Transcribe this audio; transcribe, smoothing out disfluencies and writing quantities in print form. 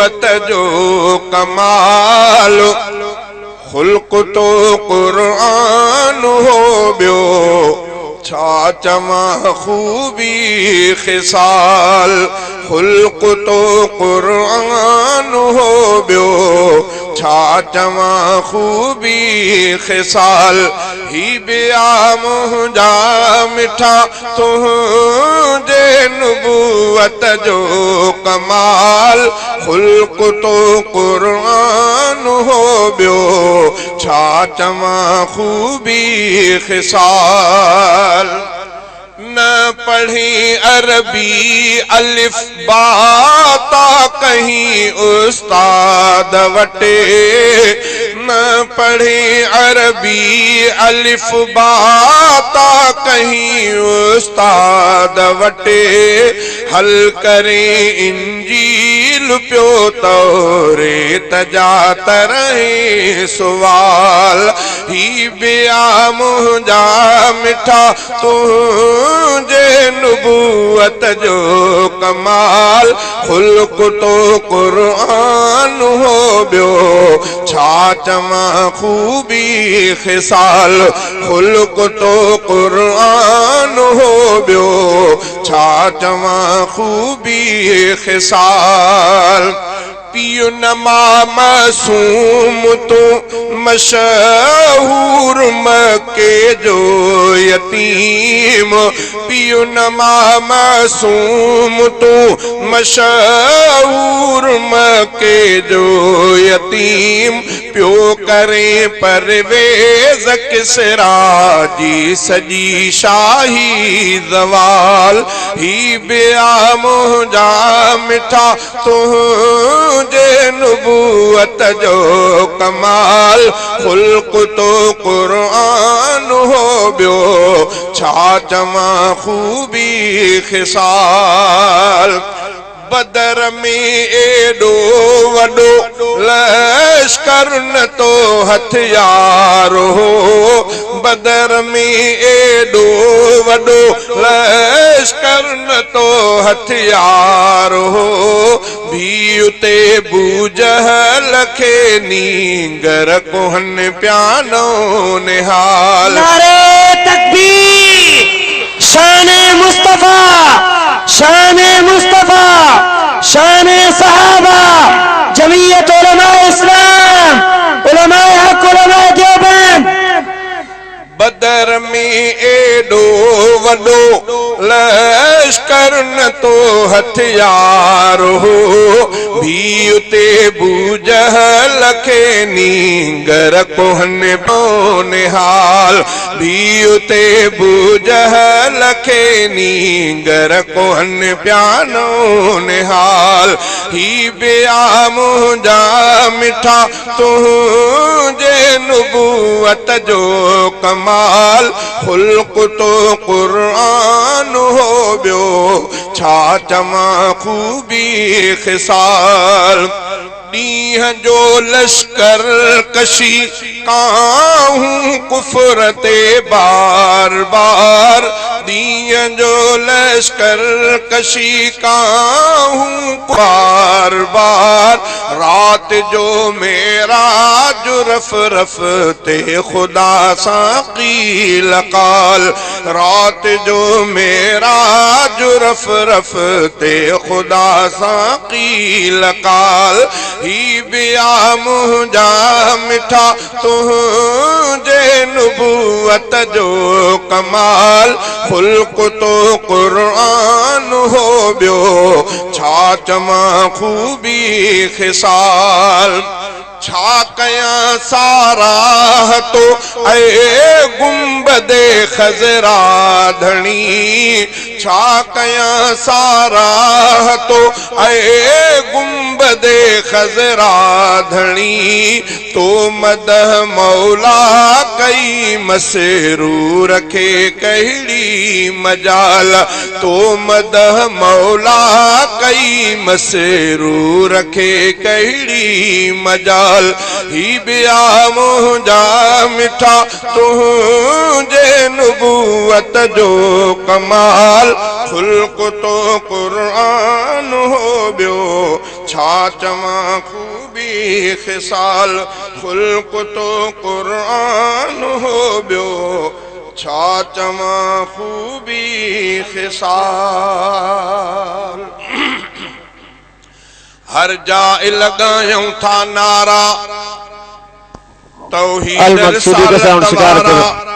नबूवत जो कमाल, खुल्क तो कुरान हो बियो, छा चमा खूबी खिसाल। खुल्क तो कुरान हो बियो, छा चमा खूबी खिसाल। ही बिया मुंहिंजा मिठा तुंहिंजे नबूवत जो कमाल, खुल्क तो कुरान हो बियो, छा चमा खूबी खिसाल। न पढ़ी अरबी अलिफ बाता कहीं उस्ताद वटे, न पढ़ी अरबी अलिफ बाता कहीं उस्ताद वटे। हल करे इंजील प्यो तौरेत जा तरह सुवाल। ही बिया मुंहिंजा मिठा तुंहिंजे नबूवत जो कमाल, खुल्क तो कुरान हो बियो, छा चमा खूबी खिसाल। खुल्क तो कुरान हो बियो, छा चमा खूबी खिसाल। पियो नमा मासूम तो मशहूर मक्के जो यतीम, पियो नमा मासूम तो मशहूर मक्के जो यतीम। प्यो करे परवेज किसरा जी सजी शाही ज़वाल। ही बिया मुंहिंजा मिठा तुंहिंजे नबूवत जो कमाल, खुल्क तो कुरान हो बियो, छा चमा खूबी खिसाल। बदर में एडो वडो लश्कर न तो हथियार हो, बदर में एडो वडो लश्कर न तो हथियार हो। भी उते बूजहल खे नींगर कोहन प्यानो निहाल। नारे तकबीर, शान मुस्तफा, शान मुस्तफा, शान सहाबा, जमीयत उलमाए इस्लाम, उलमाए हक, उलमाए देवबंद। बदर में एडो वडो लश्कर न तो हथियार हो। भी उते बूजहल खे नींगर कोहन निहाल। भी उते बूजहल खे नींगर कोहन प्यानो निहाल। ही बिया मुंहिंजा मिठा तुंहिंजे नबूवत जो कमाल, खुल्क तो कुरान हो बियो, छा चमा खूबी खिसाल। ॾींहं जो लश्कर कशी काहूं कुफ्र ते बार बार, ॾींहं जो लश्कर कशी काहूं बार बार। रात जो मेराज रफ रफ ते खुदा सां क़ील क़ाल, रात जो मेराज रफ रफ ते खुदा सां क़ील क़ाल। ही बिया मुंहिंजा मिठा तुंहिंजे नबूवत जो कमाल, खुल्क तो कुरान हो बियो, छा चमा खूबी खिसाल। छा कयां साराह तो ऐ गुंबदे खजरा धनी, छा कयां साराह तो ऐ गुंबदे खजरा धनी। तो मदह मौला कई मसरूर खे कहिड़ी मजाल, तो मदह मौला कई मसरूर खे कहिड़ी मजाल। ही बिया मुंहिंजा मिठा तुंहिंजे नबूवत जो कमाल, खुल्क तो कुरान हो बियो, छा चवां खूबी ख़िसाल ख़ुल्क़ तो क़ुरान हो ॿियो छा चवां खूबी ख़िसाल। हर जाइ लॻायूं था नारा तौहीद अल मक़सूदी का साउंड शिकार रिसालत करो। वारा